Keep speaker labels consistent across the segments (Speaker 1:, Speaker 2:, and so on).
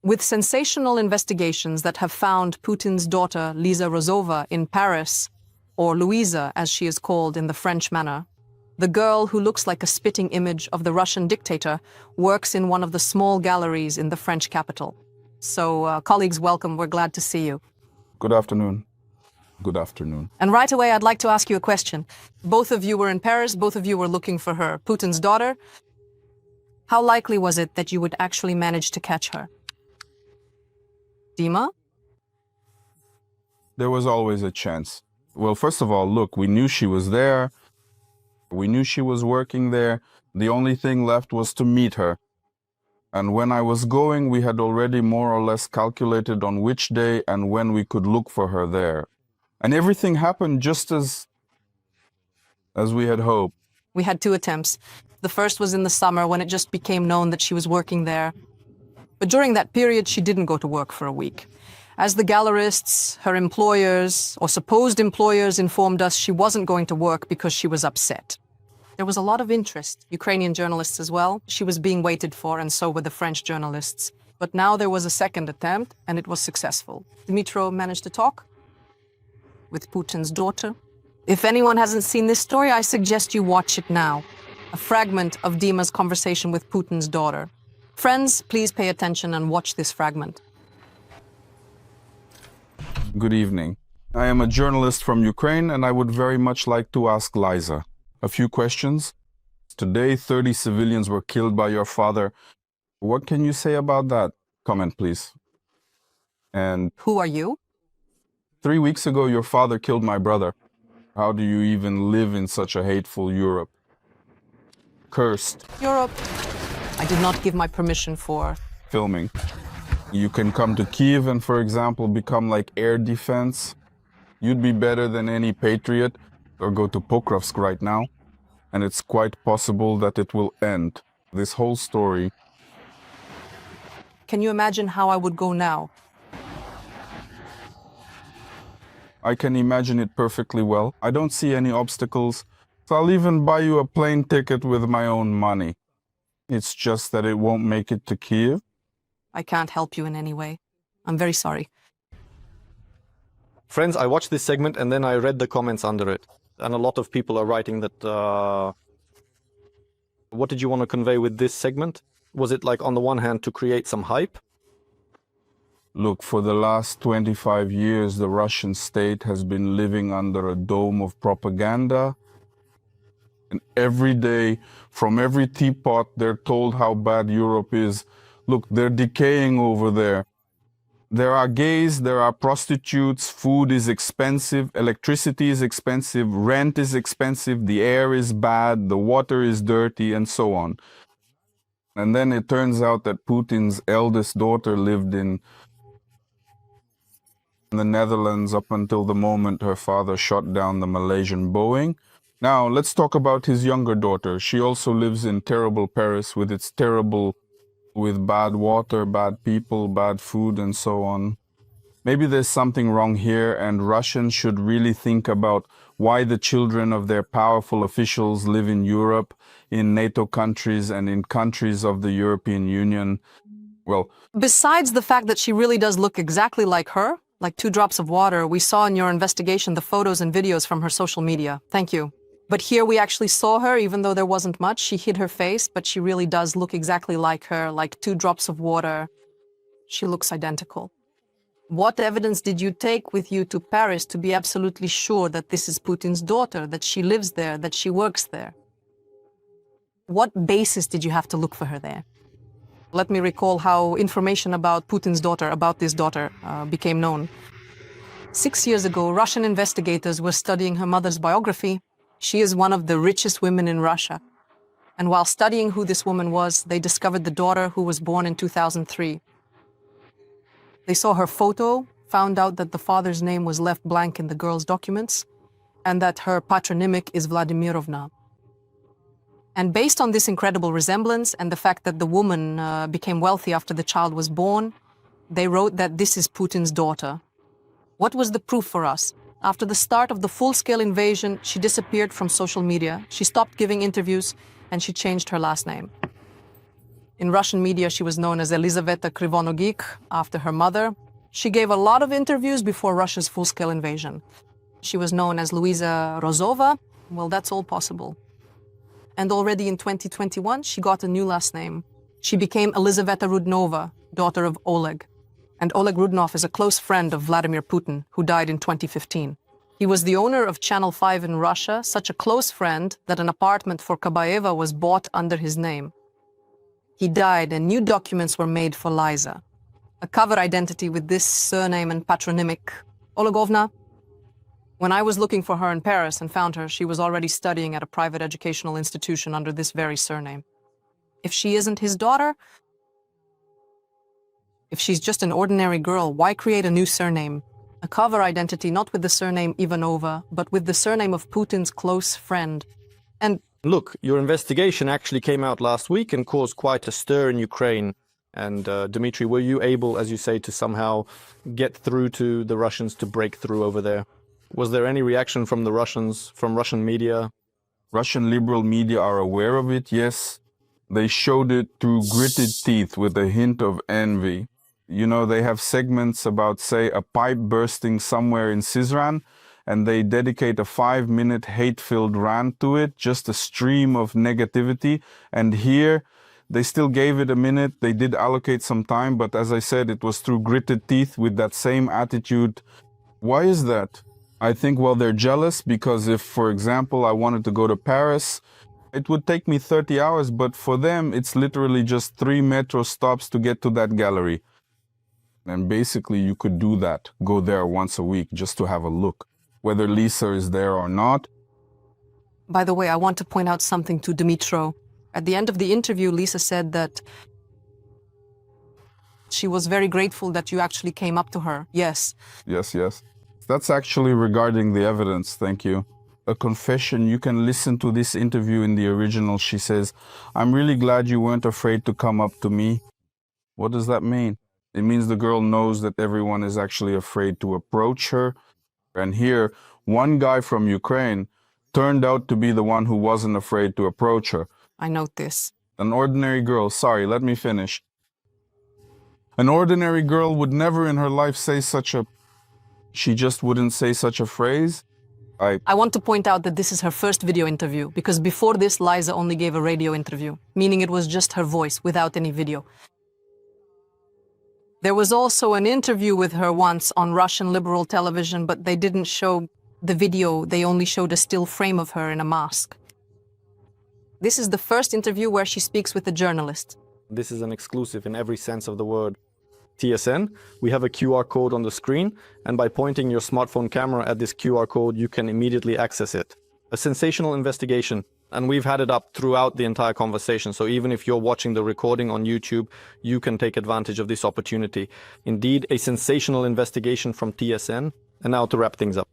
Speaker 1: With sensational investigations that have found Putin's daughter, Lisa Rozova, in Paris, or Louisa, as she is called in the French manner, the girl who looks like a spitting image of the Russian dictator works in one of the small galleries in the French capital. So, colleagues, welcome. We're glad to see you.
Speaker 2: Good afternoon. Good afternoon.
Speaker 1: And right away, I'd like to ask you a question. Both of you were in Paris. Both of you were looking for her, Putin's daughter. How likely was it that you would actually manage to catch her? Dima?
Speaker 2: There was always a chance. Well, first of all, look, we knew she was there. We knew she was working there. The only thing left was to meet her. And when I was going, we had already more or less calculated on which day and when we could look for her there. And everything happened just as we had hoped.
Speaker 1: We had 2 attempts. The first was in the summer when it just became known that she was working there. But during that period, she didn't go to work for a week. As the gallerists, her employers, or supposed employers, informed us she wasn't going to work because she was upset. There was a lot of interest, Ukrainian journalists as well. She was being waited for, and so were the French journalists. But now there was a second attempt, and it was successful. Dmitry managed to talk with Putin's daughter. If anyone hasn't seen this story, I suggest you watch it now. A fragment of Dima's conversation with Putin's daughter. Friends, please pay attention and watch this fragment.
Speaker 2: Good evening. I am a journalist from Ukraine, and I would very much like to ask Liza a few questions. Today, 30 civilians were killed by your father. What can you say about that? Comment, please. And
Speaker 1: who are you?
Speaker 2: 3 weeks ago, your father killed my brother. How do you even live in such a hateful Europe? Cursed.
Speaker 1: Europe. I did not give my permission for
Speaker 2: filming. You can come to Kiev and, for example, become like air defense. You'd be better than any patriot, or go to Pokrovsk right now. And it's quite possible that it will end. This whole story.
Speaker 1: Can you imagine how I would go now?
Speaker 2: I can imagine it perfectly well. I don't see any obstacles. So I'll even buy you a plane ticket with my own money. It's just that it won't make it to Kiev.
Speaker 1: I can't help you in any way. I'm very sorry.
Speaker 3: Friends, I watched this segment and then I read the comments under it. And a lot of people are writing that... What did you want to convey with this segment? Was it like, on the one hand, to create some hype?
Speaker 2: Look, for the last 25 years, the Russian state has been living under a dome of propaganda. And every day, from every teapot, they're told how bad Europe is. Look, they're decaying over there. There are gays, there are prostitutes, food is expensive, electricity is expensive, rent is expensive, the air is bad, the water is dirty, and so on. And then it turns out that Putin's eldest daughter lived in the Netherlands up until the moment her father shot down the Malaysian Boeing. Now, let's talk about his younger daughter. She also lives in terrible Paris with its terrible, with bad water, bad people, bad food, and so on. Maybe there's something wrong here, and Russians should really think about why the children of their powerful officials live in Europe, in NATO countries, and in countries of the European Union. Well,
Speaker 1: besides the fact that she really does look exactly like her, like 2 drops of water, we saw in your investigation the photos and videos from her social media. Thank you. But here we actually saw her, even though there wasn't much. She hid her face, but she really does look exactly like her, like 2 drops of water. She looks identical. What evidence did you take with you to Paris to be absolutely sure that this is Putin's daughter, that she lives there, that she works there? What basis did you have to look for her there? Let me recall how information about Putin's daughter, about this daughter, became known. 6 years ago, Russian investigators were studying her mother's biography. She is one of the richest women in Russia. And while studying who this woman was, they discovered the daughter who was born in 2003. They saw her photo, found out that the father's name was left blank in the girl's documents, and that her patronymic is Vladimirovna. And based on this incredible resemblance and the fact that the woman became wealthy after the child was born, they wrote that this is Putin's daughter. What was the proof for us? After the start of the full-scale invasion, she disappeared from social media, she stopped giving interviews, and she changed her last name. In Russian media, she was known as Elizaveta Krivonogik, after her mother. She gave a lot of interviews before Russia's full-scale invasion. She was known as Louisa Rozova. Well, that's all possible. And already in 2021, she got a new last name. She became Elizaveta Rudnova, daughter of Oleg. And Oleg Rudnov is a close friend of Vladimir Putin, who died in 2015. He was the owner of Channel 5 in Russia, such a close friend that an apartment for Kabaeva was bought under his name. He died and new documents were made for Liza. A cover identity with this surname and patronymic. Olegovna. When I was looking for her in Paris and found her, she was already studying at a private educational institution under this very surname. If she isn't his daughter, if she's just an ordinary girl, why create a new surname? A cover identity not with the surname Ivanova, but with the surname of Putin's close friend. And
Speaker 3: Look, your investigation actually came out last week and caused quite a stir in Ukraine. And Dmitry, were you able, as you say, to somehow get through to the Russians to break through over there? Was there any reaction from the Russians, from Russian media?
Speaker 2: Russian liberal media are aware of it, yes. They showed it through gritted teeth with a hint of envy. You know, they have segments about, say, a pipe bursting somewhere in Syzran, and they dedicate a 5-minute hate-filled rant to it, just a stream of negativity. And here, they still gave it a minute. They did allocate some time, but as I said, it was through gritted teeth with that same attitude. Why is that? I think, well, they're jealous because if, for example, I wanted to go to Paris, it would take me 30 hours, but for them, it's literally just 3 metro stops to get to that gallery. And basically, you could do that, go there once a week just to have a look, whether Lisa is there or not.
Speaker 1: by the way, I want to point out something to Dmitry. At the end of the interview, Lisa said that she was very grateful that you actually came up to her. Yes.
Speaker 2: Yes. That's actually regarding the evidence, thank you. A confession, you can listen to this interview in the original. She says, "I'm really glad you weren't afraid to come up to me." What does that mean? It means the girl knows that everyone is actually afraid to approach her. And here, one guy from Ukraine turned out to be the one who wasn't afraid to approach her.
Speaker 1: I note this.
Speaker 2: An ordinary girl, sorry, let me finish. An ordinary girl would never in her life say she just wouldn't say such a phrase.
Speaker 1: I want to point out that this is her first video interview, because before this, Liza only gave a radio interview, meaning it was just her voice without any video. There was also an interview with her once on Russian liberal television, but they didn't show the video, they only showed a still frame of her in a mask. This is the first interview where she speaks with a journalist.
Speaker 3: This is an exclusive in every sense of the word. TSN, we have a QR code on the screen, and by pointing your smartphone camera at this QR code, you can immediately access it. A sensational investigation, and we've had it up throughout the entire conversation, so even if you're watching the recording on YouTube, you can take advantage of this opportunity. Indeed, a sensational investigation from TSN. And now to wrap things up.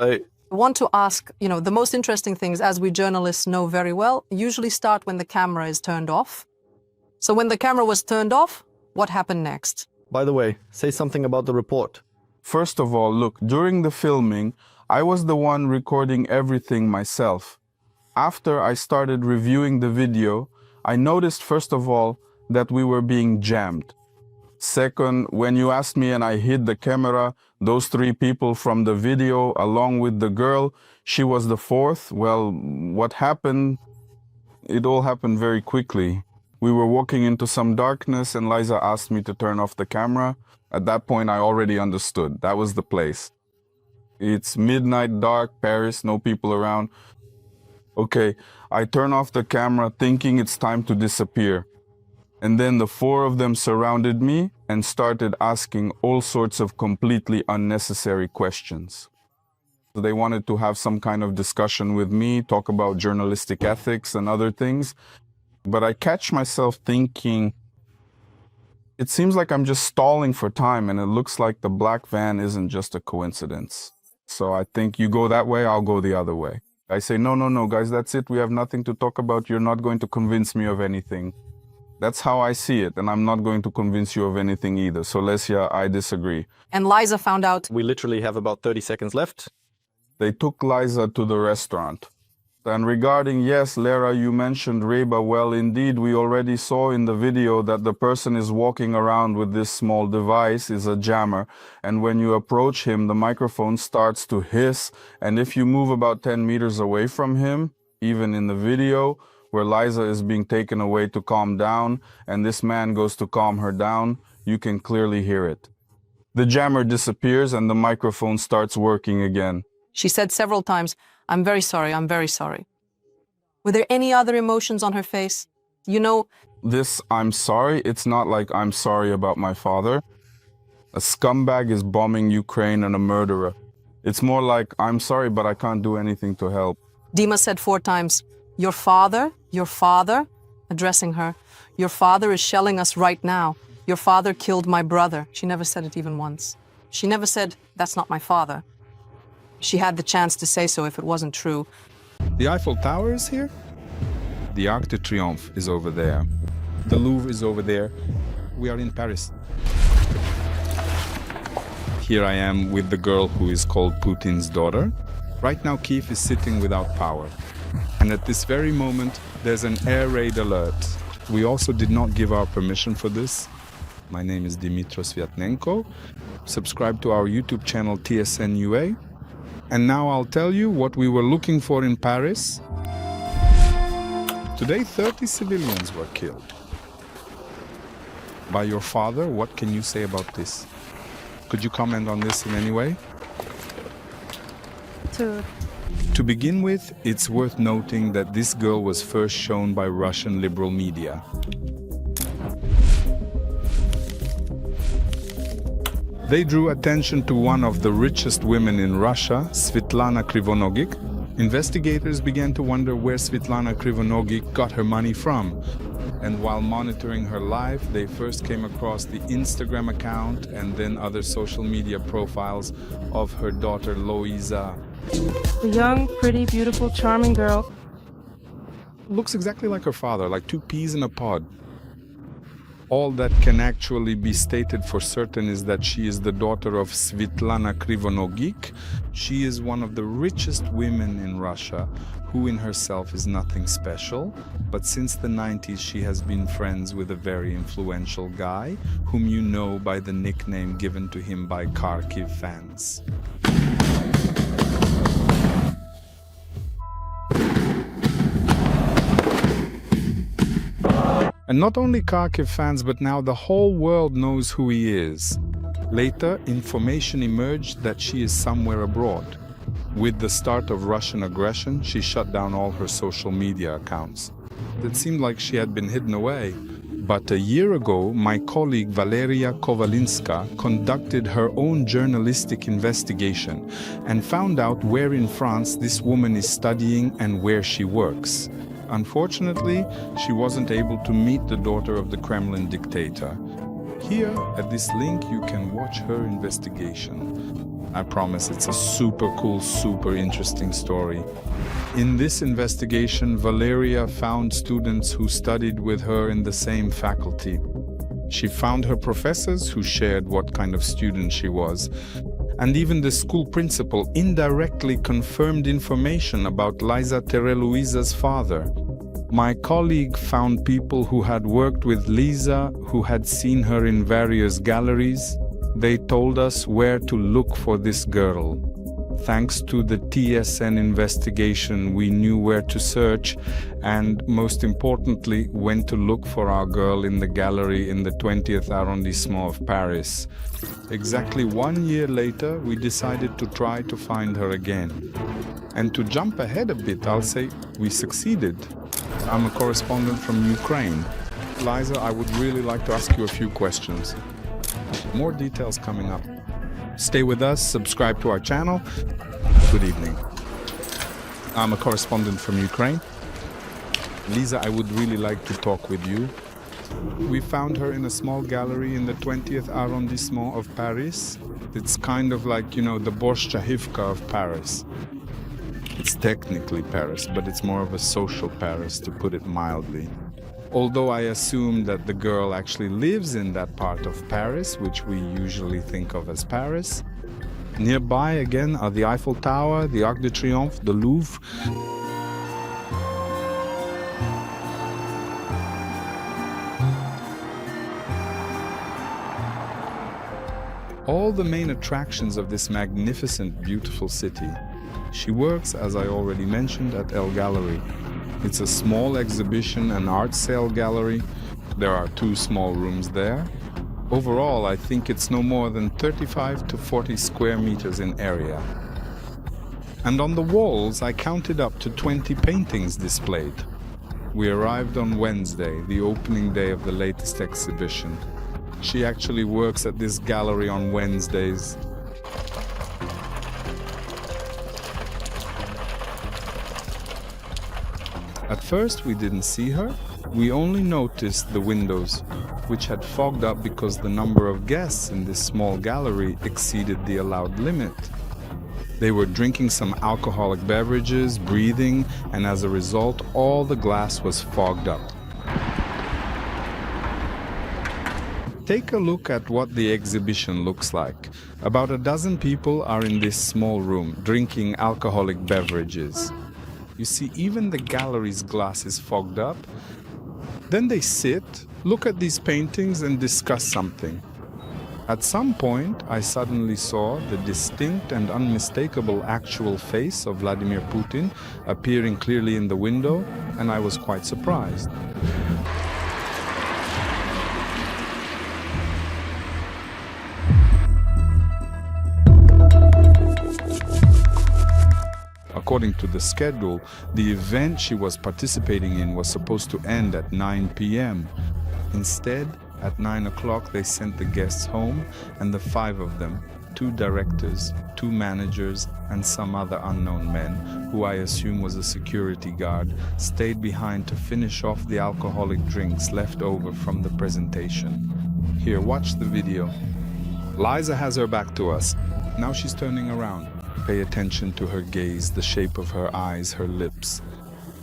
Speaker 1: I want to ask, the most interesting things, as we journalists know very well, usually start when the camera is turned off. So when the camera was turned off, what happened next?
Speaker 3: By the way, say something about the report.
Speaker 2: First of all, look, during the filming, I was the one recording everything myself. After I started reviewing the video, I noticed, first of all, that we were being jammed. Second, when you asked me and I hid the camera, those 3 people from the video, along with the girl, she was the 4th. Well, what happened? It all happened very quickly. We were walking into some darkness and Liza asked me to turn off the camera. At that point, I already understood. That was the place. It's midnight, dark, Paris, no people around. Okay, I turn off the camera thinking it's time to disappear. And then the 4 of them surrounded me and started asking all sorts of completely unnecessary questions. So they wanted to have some kind of discussion with me, talk about journalistic ethics and other things. But I catch myself thinking, it seems like I'm just stalling for time, and it looks like the black van isn't just a coincidence. So I think you go that way, I'll go the other way. I say, no, guys, that's it. We have nothing to talk about. You're not going to convince me of anything. That's how I see it, and I'm not going to convince you of anything either. So, Lesia, I disagree.
Speaker 1: And Liza found out.
Speaker 3: We literally have about 30 seconds left.
Speaker 2: They took Liza to the restaurant. And regarding, yes, Lara, you mentioned Reba. Well, indeed, we already saw in the video that the person is walking around with this small device, is a jammer. And when you approach him, the microphone starts to hiss. And if you move about 10 meters away from him, even in the video, where Liza is being taken away to calm down, and this man goes to calm her down, you can clearly hear it. The jammer disappears and the microphone starts working again.
Speaker 1: She said several times, "I'm very sorry, I'm very sorry." Were there any other emotions on her face? You know,
Speaker 2: This "I'm sorry," it's not like "I'm sorry about my father." A scumbag is bombing Ukraine and a murderer. It's more like "I'm sorry, but I can't do anything to help."
Speaker 1: Dima said 4 times, your father, addressing her. Your father is shelling us right now. Your father killed my brother." She never said it even once. She never said, "That's not my father." She had the chance to say so if it wasn't true.
Speaker 4: The Eiffel Tower is here. The Arc de Triomphe is over there. The Louvre is over there. We are in Paris. Here I am with the girl who is called Putin's daughter. Right now Kiev is sitting without power. And at this very moment there's an air raid alert. We also did not give our permission for this. My name is Dmitry Svyatnenko. Subscribe to our YouTube channel TSN UA. And now I'll tell you what we were looking for in Paris. Today 30 civilians were killed. By your father. What can you say about this? Could you comment on this in any way? To begin with, it's worth noting that this girl was first shown by Russian liberal media. They drew attention to one of the richest women in Russia, Svyatlanenko Krivonogik. Investigators began to wonder where Svyatlanenko Krivonogik got her money from. And while monitoring her life, they first came across the Instagram account and then other social media profiles of her daughter Louisa.
Speaker 5: The young, pretty, beautiful, charming girl.
Speaker 4: Looks exactly like her father, like 2 peas in a pod. All that can actually be stated for certain is that she is the daughter of Svyatlanenko Krivonogik. She is one of the richest women in Russia, who in herself is nothing special, but since the 90s she has been friends with a very influential guy, whom you know by the nickname given to him by Kharkiv fans. And not only Kharkiv fans, but now the whole world knows who he is. Later, information emerged that she is somewhere abroad. With the start of Russian aggression, she shut down all her social media accounts. It seemed like she had been hidden away. But a year ago, my colleague Valeria Kovalinska conducted her own journalistic investigation and found out where in France this woman is studying and where she works. Unfortunately, she wasn't able to meet the daughter of the Kremlin dictator. Here, at this link, you can watch her investigation. I promise it's a super cool, super interesting story. In this investigation, Valeria found students who studied with her in the same faculty. She found her professors who shared what kind of student she was. And even the school principal indirectly confirmed information about Liza Louisa's father. My colleague found people who had worked with Lisa, who had seen her in various galleries. They told us where to look for this girl. Thanks to the TSN investigation, we knew where to search and, most importantly, when to look for our girl in the gallery in the 20th arrondissement of Paris. Exactly 1 year later, we decided to try to find her again. And to jump ahead a bit, I'll say we succeeded. I'm a correspondent from Ukraine. Liza, I would really like to ask you a few questions. More details coming up. Stay with us, subscribe to our channel. Good evening. I'm a correspondent from Ukraine. Lisa, I would really like to talk with you. We found her in a small gallery in the 20th arrondissement of Paris. It's kind of like, you know, the Borshchahivka of Paris. It's technically Paris, but it's more of a social Paris, to put it mildly. Although I assume that the girl actually lives in that part of Paris, which we usually think of as Paris. Nearby, again, are the Eiffel Tower, the Arc de Triomphe, the Louvre. all the main attractions of this magnificent, beautiful city. She works, as I already mentioned, at Elle Gallery. It's a small exhibition and art sale gallery. There are 2 small rooms there. Overall, I think it's no more than 35 to 40 square meters in area. And on the walls, I counted up to 20 paintings displayed. We arrived on Wednesday, the opening day of the latest exhibition. She actually works at this gallery on Wednesdays. At first, we didn't see her. We only noticed the windows, which had fogged up because the number of guests in this small gallery exceeded the allowed limit. They were drinking some alcoholic beverages, breathing, and as a result, all the glass was fogged up. Take a look at what the exhibition looks like. About a dozen people are in this small room, drinking alcoholic beverages. You see, even the gallery's glass is fogged up. Then they sit, look at these paintings and discuss something. At some point, I suddenly saw the distinct and unmistakable actual face of Vladimir Putin appearing clearly in the window, and I was quite surprised. According to the schedule, the event she was participating in was supposed to end at 9 p.m. Instead, at 9 o'clock, they sent the guests home, and the 5 of them, 2 directors, 2 managers, and some other unknown men, who I assume was a security guard, stayed behind to finish off the alcoholic drinks left over from the presentation. Here, watch the video. Louisa has her back to us. Now she's turning around. Pay attention to her gaze, the shape of her eyes, her lips.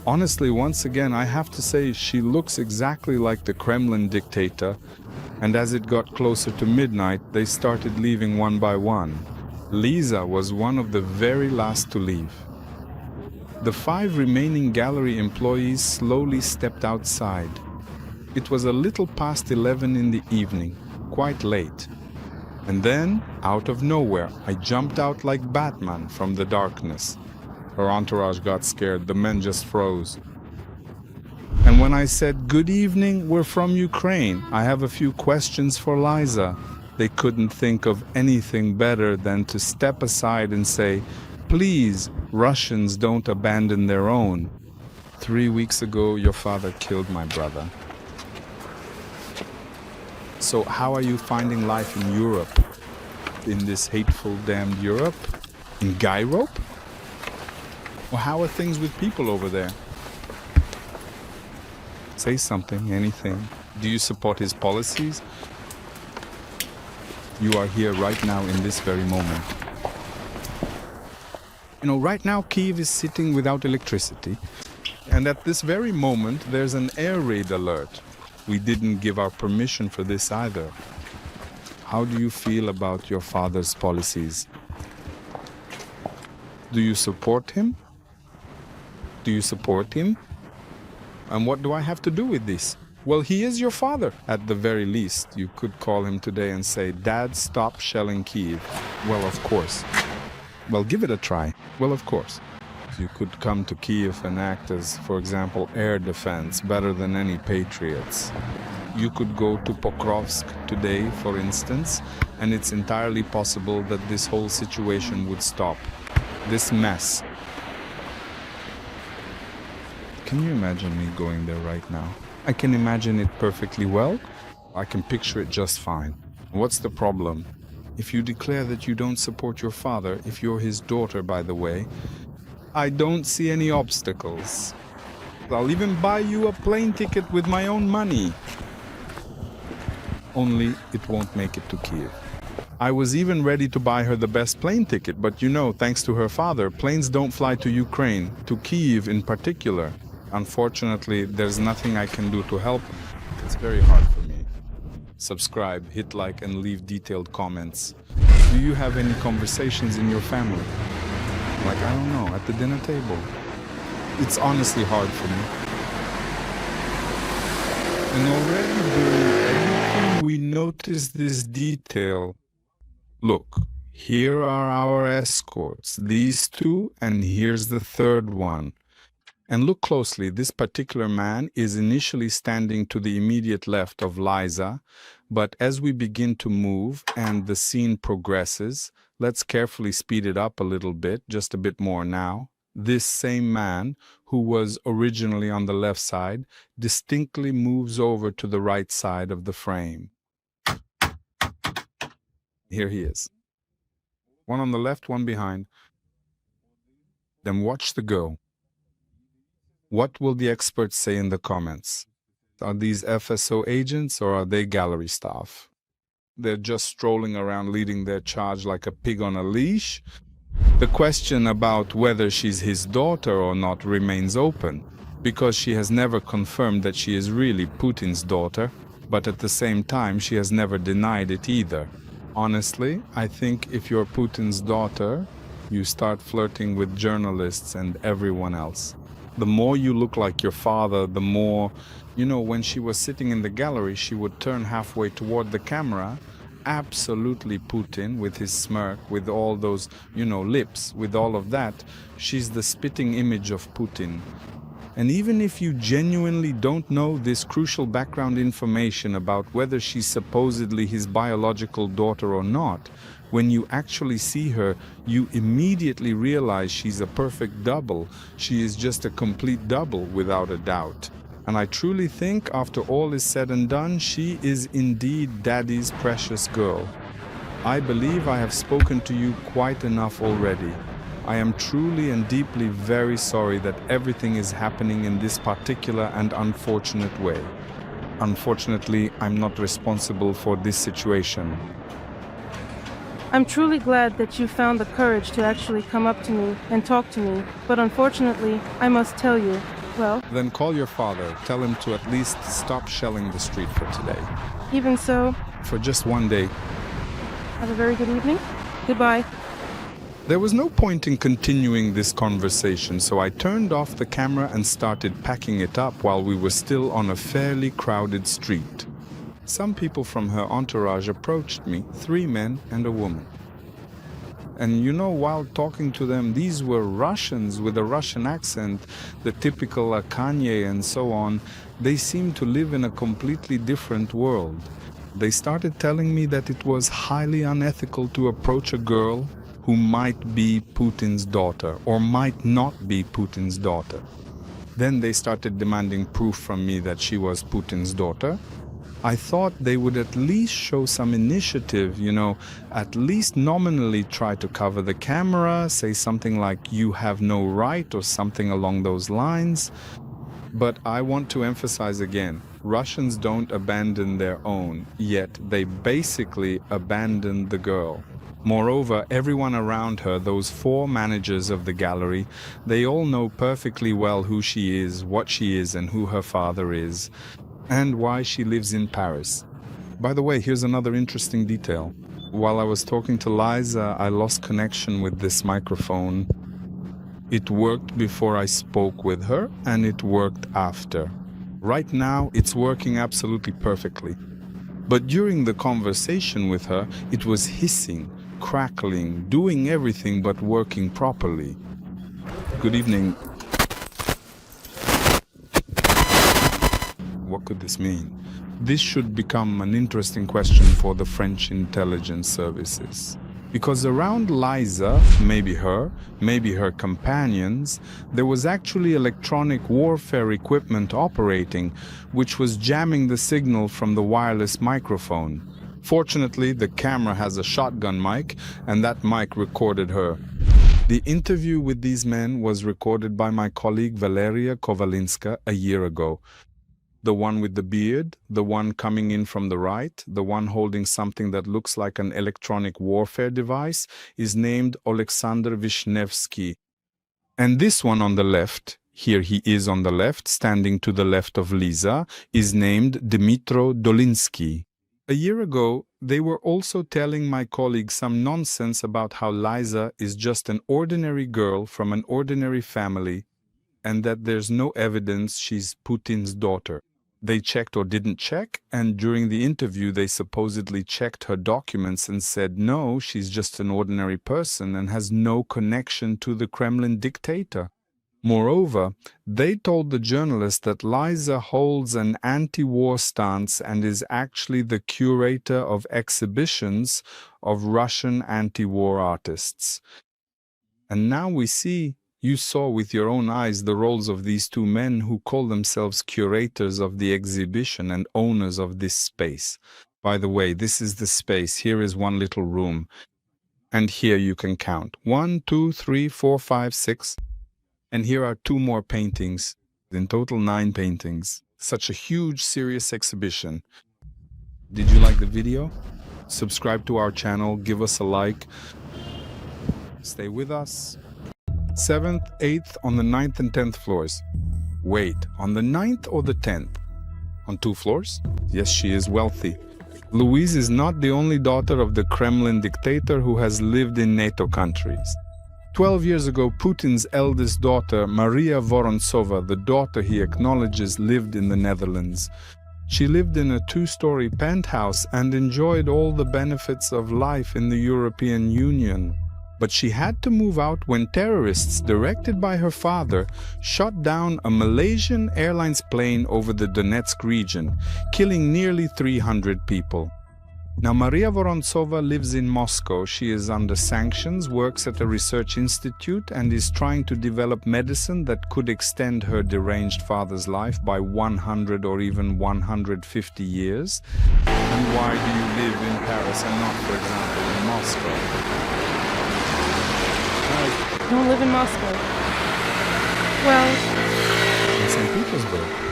Speaker 4: Honestly, once again, I have to say she looks exactly like the Kremlin dictator, and as it got closer to midnight, they started leaving one by one. Louisa was one of the very last to leave. The 5 remaining gallery employees slowly stepped outside. It was a little past 11 in the evening, quite late. And then, out of nowhere, I jumped out like Batman from the darkness. Her entourage got scared, the men just froze. And when I said, "Good evening, we're from Ukraine, I have a few questions for Louisa," they couldn't think of anything better than to step aside and say, "Please, Russians don't abandon their own. 3 weeks ago, your father killed my brother. So how are you finding life in Europe? In this hateful, damned Europe? In Gyrope? Or how are things with people over there? Say something, anything. Do you support his policies? You are here right now in this very moment. You know, right now Kyiv is sitting without electricity. And at this very moment, there's an air raid alert. We didn't give our permission for this either. How do you feel about your father's policies? Do you support him? Do you support him? And what do I have to do with this? Well, he is your father, at the very least. You could call him today and say, "Dad, stop shelling Kyiv." Well, of course. Well, give it a try. Well, of course. You could come to Kyiv and act as, for example, air defense, better than any patriots. You could go to Pokrovsk today, for instance, and it's entirely possible that this whole situation would stop. This mess. Can you imagine me going there right now? I can imagine it perfectly well. I can picture it just fine. What's the problem? If you declare that you don't support your father, if you're his daughter, by the way, I don't see any obstacles. I'll even buy you a plane ticket with my own money. Only it won't make it to Kyiv. I was even ready to buy her the best plane ticket, but you know, thanks to her father, planes don't fly to Ukraine, to Kyiv in particular. Unfortunately, there's nothing I can do to help. It's very hard for me. Subscribe, hit like, and leave detailed comments. Do you have any conversations in your family? Like, I don't know, at the dinner table. It's honestly hard for me. And already during everything we notice this detail. Look, here are our escorts, these two, and here's the third one. And look closely, this particular man is initially standing to the immediate left of Louisa, but as we begin to move and the scene progresses, let's carefully speed it up a little bit, just a bit more now. This same man, who was originally on the left side, distinctly moves over to the right side of the frame. Here he is. One on the left, one behind. Then watch the go. What will the experts say in the comments? Are these FSO agents or are they gallery staff? They're just strolling around leading their charge like a pig on a leash? The question about whether she's his daughter or not remains open, because she has never confirmed that she is really Putin's daughter, but at the same time she has never denied it either. Honestly, I think if you're Putin's daughter, you start flirting with journalists and everyone else. The more you look like your father, the more, when she was sitting in the gallery, she would turn halfway toward the camera, absolutely Putin, with his smirk, with all those, lips, with all of that. She's the spitting image of Putin. And even if you genuinely don't know this crucial background information about whether she's supposedly his biological daughter or not, when you actually see her, you immediately realize she's a perfect double. She is just a complete double, without a doubt. And I truly think, after all is said and done, she is indeed Daddy's precious girl. I believe I have spoken to you quite enough already. I am truly and deeply very sorry that everything is happening in this particular and unfortunate way. Unfortunately, I'm not responsible for this situation.
Speaker 5: I'm truly glad that you found the courage to actually come up to me and talk to me, but unfortunately, I must tell you, well...
Speaker 4: Then call your father. Tell him to at least stop shelling the street for today.
Speaker 5: Even so...
Speaker 4: For just one day.
Speaker 5: Have a very good evening. Goodbye.
Speaker 4: There was no point in continuing this conversation, so I turned off the camera and started packing it up while we were still on a fairly crowded street. Some people from her entourage approached me, 3 men and a woman. And while talking to them, these were Russians with a Russian accent, the typical Kanye and so on. They seemed to live in a completely different world. They started telling me that it was highly unethical to approach a girl who might be Putin's daughter or might not be Putin's daughter. Then they started demanding proof from me that she was Putin's daughter. I thought they would at least show some initiative, at least nominally try to cover the camera, say something like, "You have no right," or something along those lines. But I want to emphasize again, Russians don't abandon their own, yet they basically abandoned the girl. Moreover, everyone around her, those 4 managers of the gallery, they all know perfectly well who she is, what she is, and who her father is, and why she lives in Paris. By the way, here's another interesting detail. While I was talking to Louisa, I lost connection with this microphone. It worked before I spoke with her, and it worked after. Right now, it's working absolutely perfectly. But during the conversation with her, it was hissing, crackling, doing everything but working properly. Good evening. What could this mean? This should become an interesting question for the French intelligence services. Because around Louisa, maybe her companions, there was actually electronic warfare equipment operating, which was jamming the signal from the wireless microphone. Fortunately, the camera has a shotgun mic, and that mic recorded her. The interview with these men was recorded by my colleague Valeria Kovalinska a year ago. The one with the beard, the one coming in from the right, the one holding something that looks like an electronic warfare device, is named Alexander Vishnevsky. And this one on the left, here he is on the left, standing to the left of Lisa, is named Dmitry Dolinsky. A year ago, they were also telling my colleague some nonsense about how Liza is just an ordinary girl from an ordinary family, and that there's no evidence she's Putin's daughter. they checked or didn't check, and during the interview they supposedly checked her documents and said no, she's just an ordinary person and has no connection to the Kremlin dictator. Moreover, they told the journalist that Louisa holds an anti-war stance and is actually the curator of exhibitions of Russian anti-war artists. And now we see, you saw with your own eyes the roles of these two men who call themselves curators of the exhibition and owners of this space. By the way, this is the space. Here is one little room. And here you can count. 1, 2, 3, 4, 5, 6. And here are 2 more paintings. In total, 9 paintings. Such a huge, serious exhibition. Did you like the video? Subscribe to our channel, give us a like. Stay with us. 7th, 8th, on the 9th and 10th floors. Wait, on the 9th or the 10th? On 2 floors? Yes, she is wealthy. Louise is not the only daughter of the Kremlin dictator who has lived in NATO countries. 12 years ago, Putin's eldest daughter, Maria Vorontsova, the daughter he acknowledges, lived in the Netherlands. She lived in a 2-story penthouse and enjoyed all the benefits of life in the European Union. But she had to move out when terrorists, directed by her father, shot down a Malaysian Airlines plane over the Donetsk region, killing nearly 300 people. Now, Maria Vorontsova lives in Moscow. She is under sanctions, works at a research institute, and is trying to develop medicine that could extend her deranged father's life by 100 or even 150 years. And why do you live in Paris and not, for example, in Moscow?
Speaker 5: I don't live in Moscow. Well,
Speaker 4: In St. Petersburg.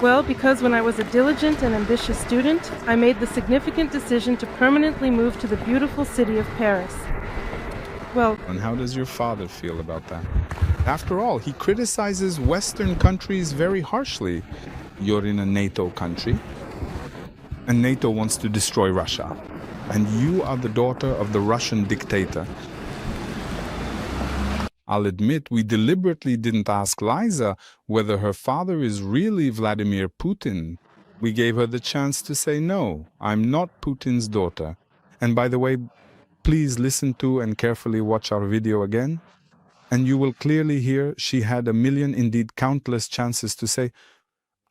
Speaker 5: well, because when I was a diligent and ambitious student, I made the significant decision to permanently move to the beautiful city of Paris. Well,
Speaker 4: And how does your father feel about that? After all, he criticizes Western countries very harshly. You're in a NATO country, and NATO wants to destroy Russia. And you are the daughter of the Russian dictator. I'll admit, we deliberately didn't ask Louisa whether her father is really Vladimir Putin. We gave her the chance to say, no, I'm not Putin's daughter. And by the way, please listen to and carefully watch our video again. And you will clearly hear she had a million, indeed countless chances to say,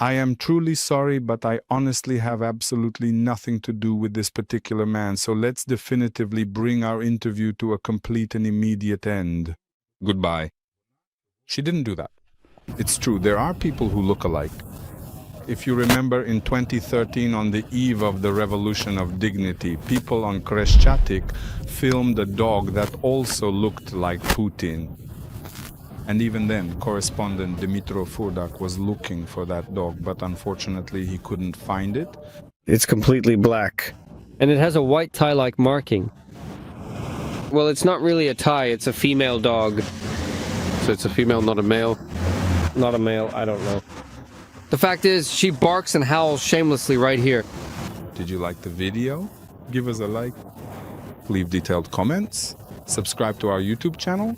Speaker 4: I am truly sorry, but I honestly have absolutely nothing to do with this particular man, so let's definitively bring our interview to a complete and immediate end. Goodbye. She didn't do that. It's true, there are people who look alike. If you remember, in 2013, on the eve of the Revolution of Dignity, people on Kreshchatyk filmed a dog that also looked like Putin. And even then, correspondent Dmitry was looking for that dog, but unfortunately he couldn't find it.
Speaker 6: It's completely black.
Speaker 7: And it has a white tie-like marking. Well, it's not really a tie, it's a female dog. So it's a female, not a male?
Speaker 6: Not a male, I don't know.
Speaker 7: The fact is, she barks and howls shamelessly right here.
Speaker 4: Did you like the video? Give us a like. Leave detailed comments. Subscribe to our YouTube channel.